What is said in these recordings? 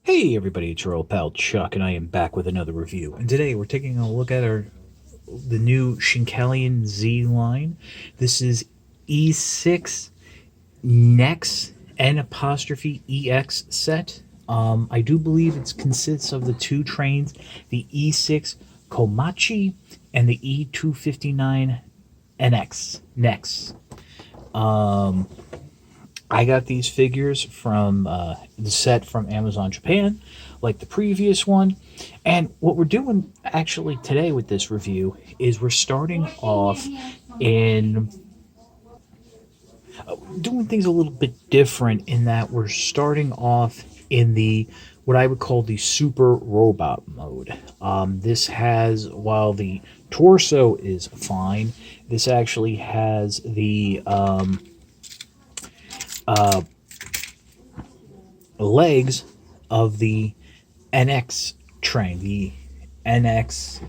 Hey everybody, it's your old pal Chuck, and I am back with another review. And today we're taking a look at the new Shinkalion Z line. This is E6 Nex N apostrophe EX set. I do believe it consists of the two trains, the E6 Komachi and the E259 NX Nex. I got these figures from the set from Amazon Japan, like the previous one. And what we're doing actually today with this review is we're starting off in doing things a little bit different in that we're starting off in the what I would call the super robot mode. This has, while the torso is fine, this actually has the legs of the NX train, the NX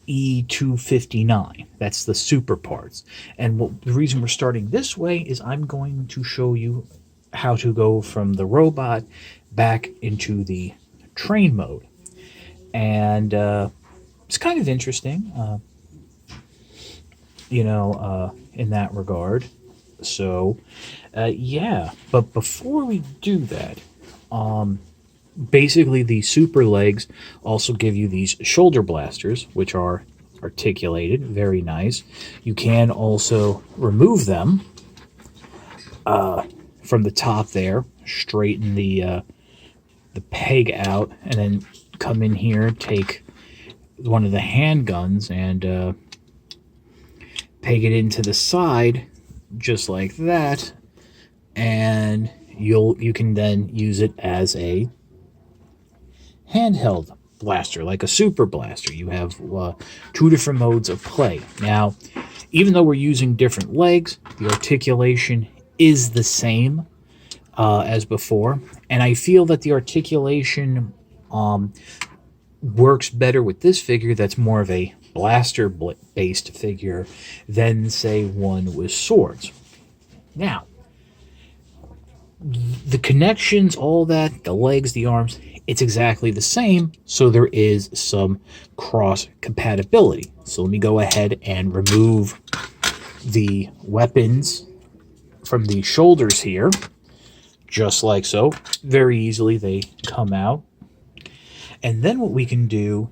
E259. That's the super parts. And the reason we're starting this way is I'm going to show you how to go from the robot back into the train mode. And it's kind of interesting, in that regard. So, yeah. But before we do that, basically the super legs also give you these shoulder blasters, which are articulated, very nice. You can also remove them from the top there, straighten the peg out, and then come in here, take one of the handguns and peg it into the side just like that, and you can then use it as a handheld blaster, like a super blaster. You have two different modes of play. Now, even though we're using different legs, the articulation is the same as before, and I feel that the articulation works better with this figure that's more of a blaster based figure than, say, one with swords. Now, the connections, all that, the legs, the arms, it's exactly the same, so there is some cross compatibility. So let me go ahead and remove the weapons from the shoulders here, just like so. Very easily they come out. And then what we can do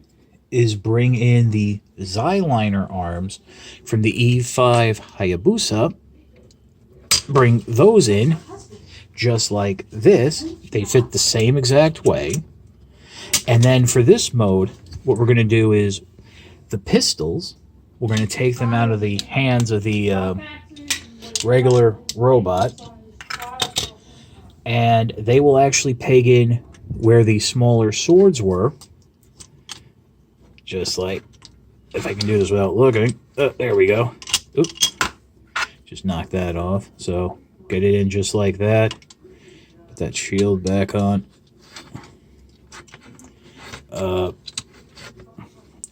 is bring in the Zyliner arms from the E5 Hayabusa, bring those in, just like this. They fit the same exact way. And then for this mode, what we're going to do is the pistols, we're going to take them out of the hands of the regular robot, and they will actually peg in where the smaller swords were, just like, if I can do this without looking. There we go. Oop. Just knock that off. So get it in just like that. Put that shield back on. And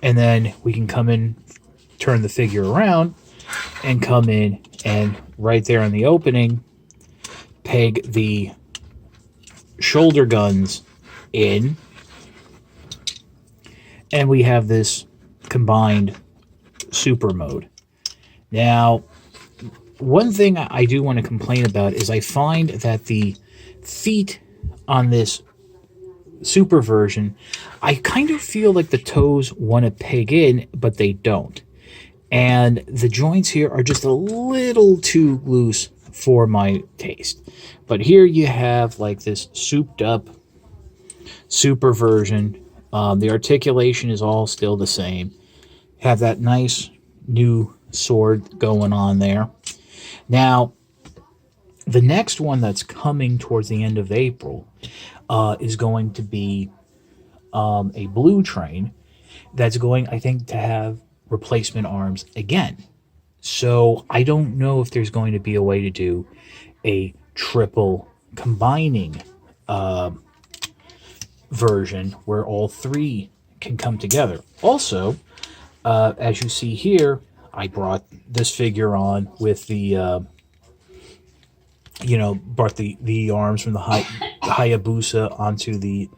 then we can come in, turn the figure around, and come in, and right there in the opening, peg the shoulder guns in, and we have this combined super mode. Now, one thing I do want to complain about is I find that the feet on this super version, I kind of feel like the toes want to peg in, but they don't. And the joints here are just a little too loose for my taste. But here you have like this souped up super version. The articulation is all still the same. Have that nice new sword going on there. Now, the next one that's coming towards the end of April is going to be a blue train that's going, I think, to have replacement arms again. So I don't know if there's going to be a way to do a triple combining version where all three can come together. Also, as you see here, I brought this figure on with the you know, brought the arms from the Hayabusa onto the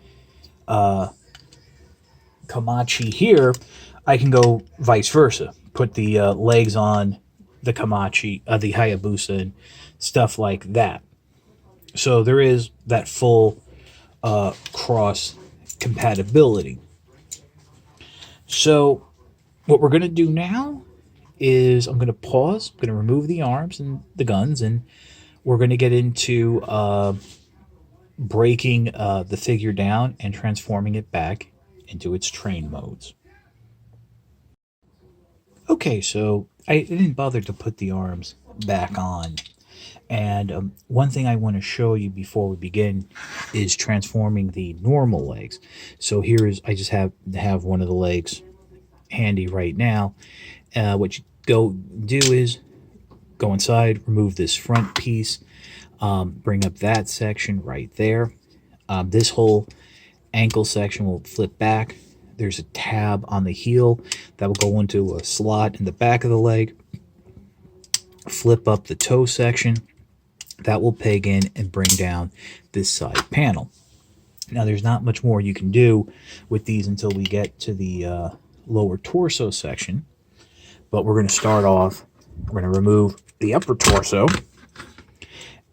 Kamachi here, I can go vice versa. Put the legs on the Kamachi, the Hayabusa, and stuff like that. So there is that full cross compatibility. So what we're going to do now is I'm going to pause. I'm going to remove the arms and the guns, and we're going to get into breaking the figure down and transforming it back into its train modes. Okay, so I didn't bother to put the arms back on. And one thing I want to show you before we begin is transforming the normal legs. So here is, I just have to have one of the legs handy right now. What you go do is go inside, remove this front piece, bring up that section right there. This whole ankle section will flip back. There's a tab on the heel that will go into a slot in the back of the leg. Flip up the toe section. That will peg in and bring down this side panel. Now there's not much more you can do with these until we get to the lower torso section. But we're going to start off, we're going to remove the upper torso.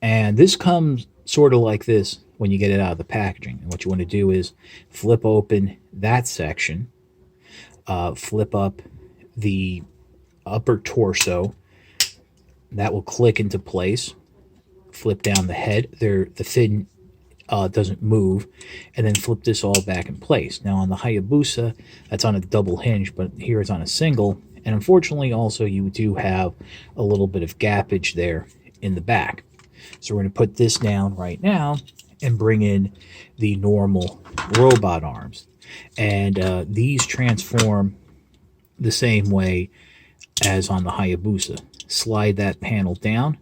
And this comes sort of like this when you get it out of the packaging. And what you want to do is flip open that section, flip up the upper torso. That will click into place. Flip down the head. The fin doesn't move. And then flip this all back in place. Now on the Hayabusa, that's on a double hinge, but here it's on a single. And unfortunately also you do have a little bit of gappage there in the back. So we're going to put this down right now and bring in the normal robot arms. And these transform the same way as on the Hayabusa. Slide that panel down,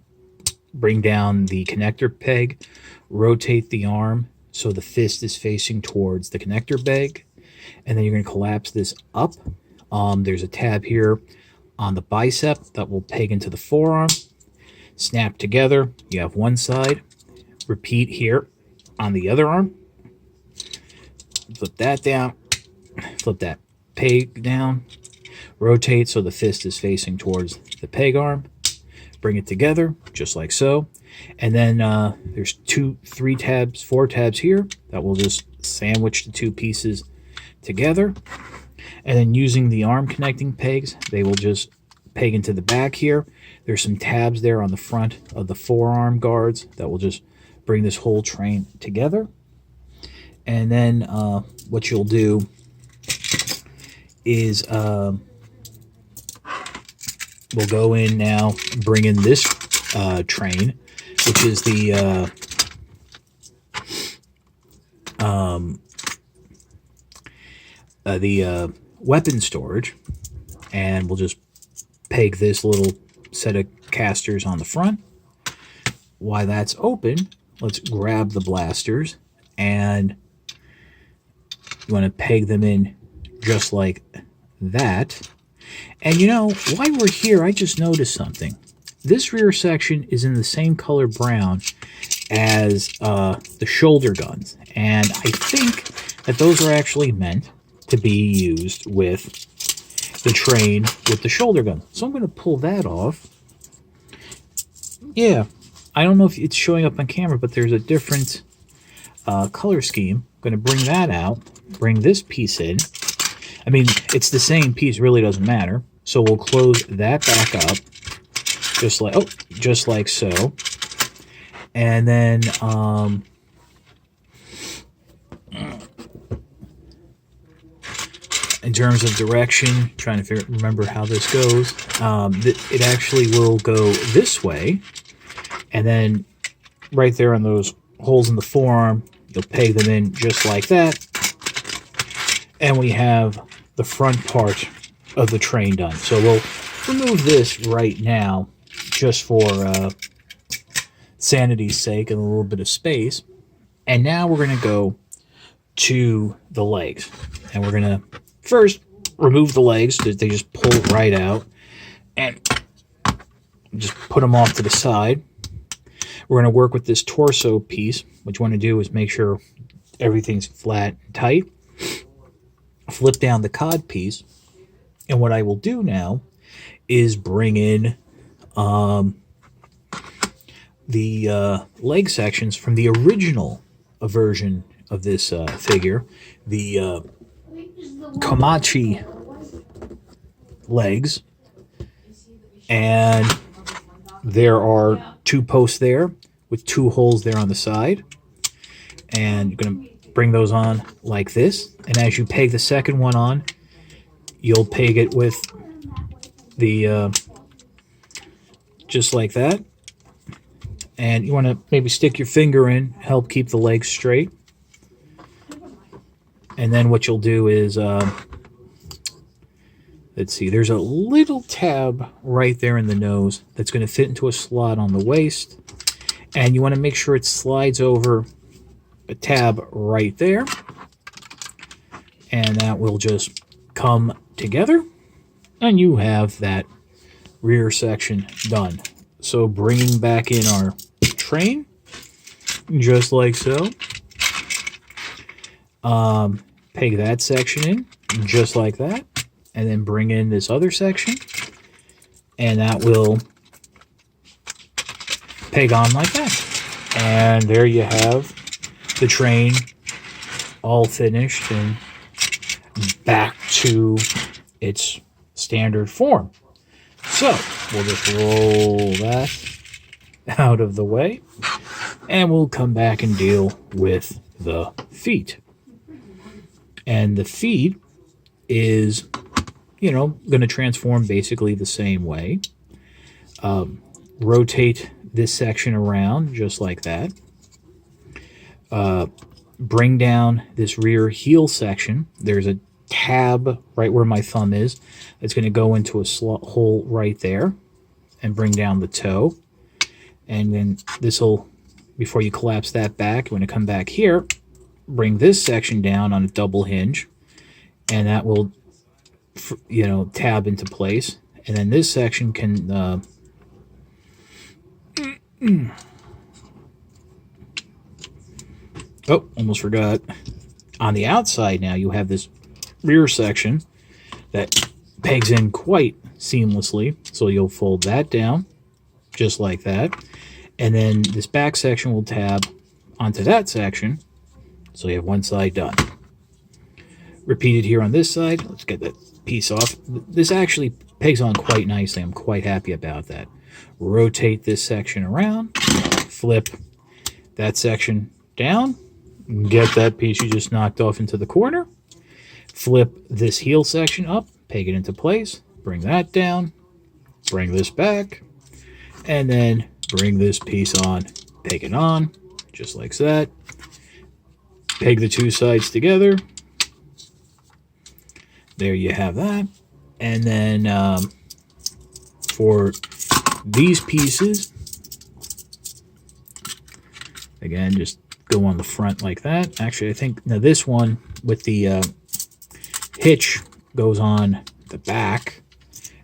bring down the connector peg, rotate the arm so the fist is facing towards the connector peg, and then you're going to collapse this up. There's a tab here on the bicep that will peg into the forearm. Snap together. You have one side. Repeat here on the other arm. Flip that down. Flip that peg down. Rotate so the fist is facing towards the peg arm. Bring it together, just like so. And then there's 2, 3 tabs, 4 tabs here that will just sandwich the two pieces together. And then using the arm connecting pegs, they will just peg into the back here. There's some tabs there on the front of the forearm guards that will just bring this whole train together. And then what you'll do is we'll go in now, bring in this train, which is the weapon storage, and we'll just peg this little set of casters on the front. While that's open, let's grab the blasters, and you want to peg them in just like that. And you know, while we're here, I just noticed something. This rear section is in the same color brown as the shoulder guns, and I think that those are actually meant to be used with the train with the shoulder gun. So I'm going to pull that off. Yeah, I don't know if it's showing up on camera, but there's a different color scheme. I'm going to bring that out, bring this piece in. I mean, it's the same piece, really doesn't matter. So we'll close that back up, just like so. And then in terms of direction, trying to remember how this goes, it actually will go this way, and then right there on those holes in the forearm, you'll peg them in just like that, and we have the front part of the train done. So we'll remove this right now just for sanity's sake and a little bit of space. And now we're going to go to the legs, and we're going to first remove the legs. They just pull right out, and just put them off to the side. We're going to work with this torso piece. What you want to do is make sure everything's flat and tight. Flip down the cod piece. And what I will do now is bring in the leg sections from the original version of this figure, the Komachi legs. And there are 2 posts there with 2 holes there on the side. And you're going to bring those on like this. And as you peg the second one on, you'll peg it with the just like that. And you want to maybe stick your finger in, help keep the legs straight. And then what you'll do is, let's see, there's a little tab right there in the nose that's going to fit into a slot on the waist. And you want to make sure it slides over a tab right there. And that will just come together. And you have that rear section done. So bringing back in our train, just like so. Peg that section in, just like that. And then bring in this other section. And that will peg on like that. And there you have the train all finished and back to its standard form. So we'll just roll that out of the way, and we'll come back and deal with the feet. And the feet is, going to transform basically the same way. Rotate this section around just like that. Bring down this rear heel section. There's a tab right where my thumb is. It's going to go into a hole right there and bring down the toe. And then this will, before you collapse that back, you want to come back here, bring this section down on a double hinge, and that will, tab into place. And then this section can, oh, almost forgot. On the outside now, you have this rear section that pegs in quite seamlessly. So you'll fold that down just like that. And then this back section will tab onto that section. So you have one side done. Repeat it here on this side. Let's get that piece off. This actually pegs on quite nicely. I'm quite happy about that. Rotate this section around. Flip that section down. Get that piece you just knocked off into the corner. Flip this heel section up. Peg it into place. Bring that down. Bring this back. And then bring this piece on. Peg it on. Just like that. Peg the 2 sides together. There you have that. And then for these pieces, again, just go on the front like that. Actually, I think now this one with the hitch goes on the back.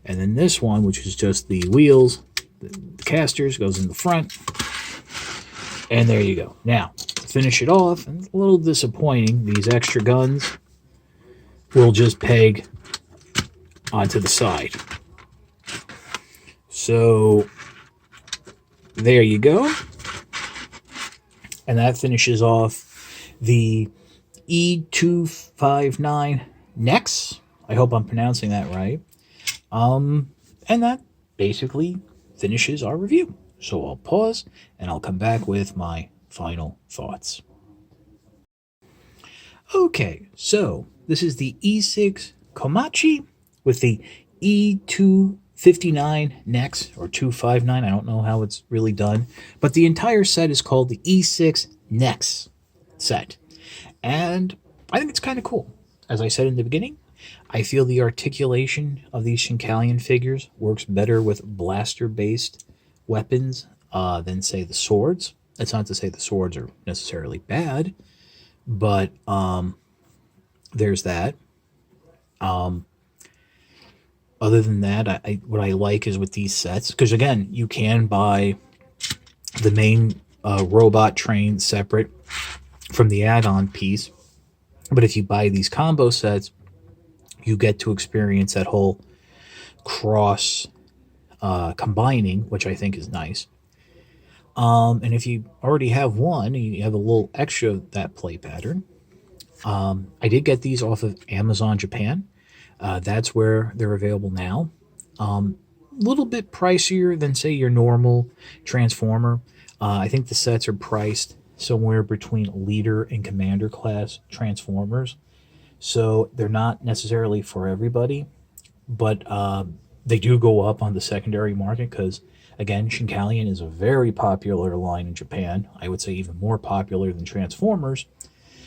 And then this one, which is just the wheels, the casters, goes in the front. And there you go. Now, to finish it off, and it's a little disappointing, these extra guns will just peg onto the side. So there you go. And that finishes off the E259 Nex. I hope I'm pronouncing that right. And that basically finishes our review. So I'll pause and I'll come back with my final thoughts. Okay, so this is the E6 Komachi with the E259 Nex, or 259. I don't know how it's really done. But the entire set is called the E6 Nex set. And I think it's kind of cool. As I said in the beginning, I feel the articulation of these Shinkalion figures works better with blaster-based weapons than, say, the swords. That's not to say the swords are necessarily bad, but there's that. Other than that, what I like is with these sets, because again, you can buy the main robot train separate from the add-on piece. But if you buy these combo sets, you get to experience that whole cross combining, which I think is nice. And if you already have one, you have a little extra of that play pattern. I did get these off of Amazon Japan. That's where they're available now. A little bit pricier than, say, your normal Transformer. I think the sets are priced somewhere between Leader and Commander class Transformers. So they're not necessarily for everybody, but they do go up on the secondary market because, again, Shinkalion is a very popular line in Japan. I would say even more popular than Transformers.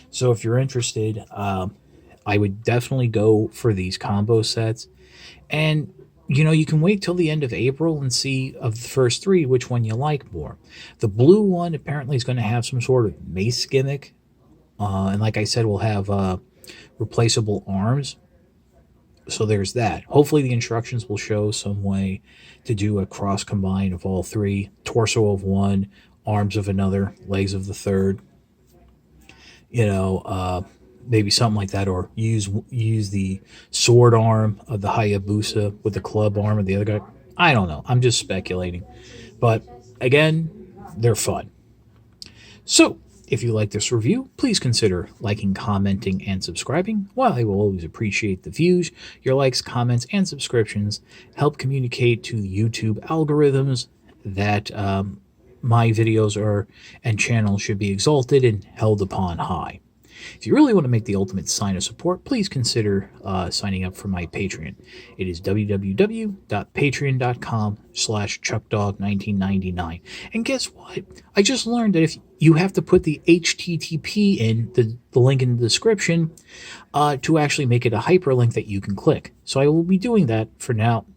So if you're interested, I would definitely go for these combo sets. And, you can wait till the end of April and see of the first three which one you like more. The blue one apparently is going to have some sort of mace gimmick. And like I said, we'll have replaceable arms. So there's that. Hopefully the instructions will show some way to do a cross combine of all three. Torso of one, arms of another, legs of the third. Maybe something like that, or use the sword arm of the Hayabusa with the club arm of the other guy. I don't know. I'm just speculating. But again, they're fun. So, if you like this review, please consider liking, commenting, and subscribing. While I will always appreciate the views, your likes, comments, and subscriptions help communicate to YouTube algorithms that my videos and channel should be exalted and held upon high. If you really want to make the ultimate sign of support, please consider signing up for my Patreon. It is www.patreon.com/chuckdog1999. And guess what? I just learned that if you have to put the HTTP in, the link in the description, to actually make it a hyperlink that you can click. So I will be doing that for now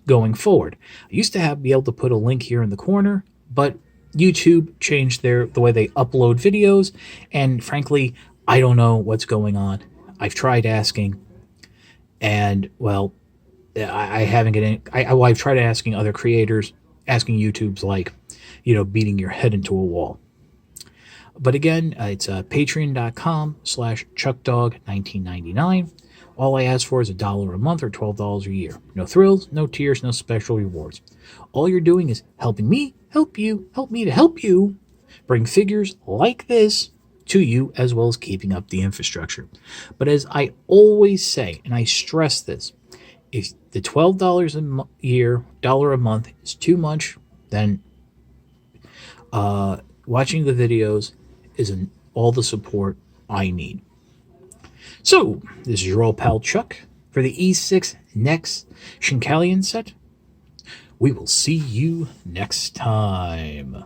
going forward. I used to be able to put a link here in the corner, but YouTube changed the way they upload videos, and frankly, I don't know what's going on. I've tried asking, and well, I haven't get any. I've tried asking other creators, asking YouTube's like, beating your head into a wall. But again, it's patreon.com/chuckdog1999. All I ask for is $1 a month or $12 a year. No thrills, no tiers, no special rewards. All you're doing is helping me help you, help me to help you bring figures like this to you, as well as keeping up the infrastructure. But as I always say, and I stress this, if the $12 a year, $1 a month is too much, then watching the videos isn't all the support I need. So, this is your old pal Chuck for the E6 Next Shinkalion set. We will see you next time.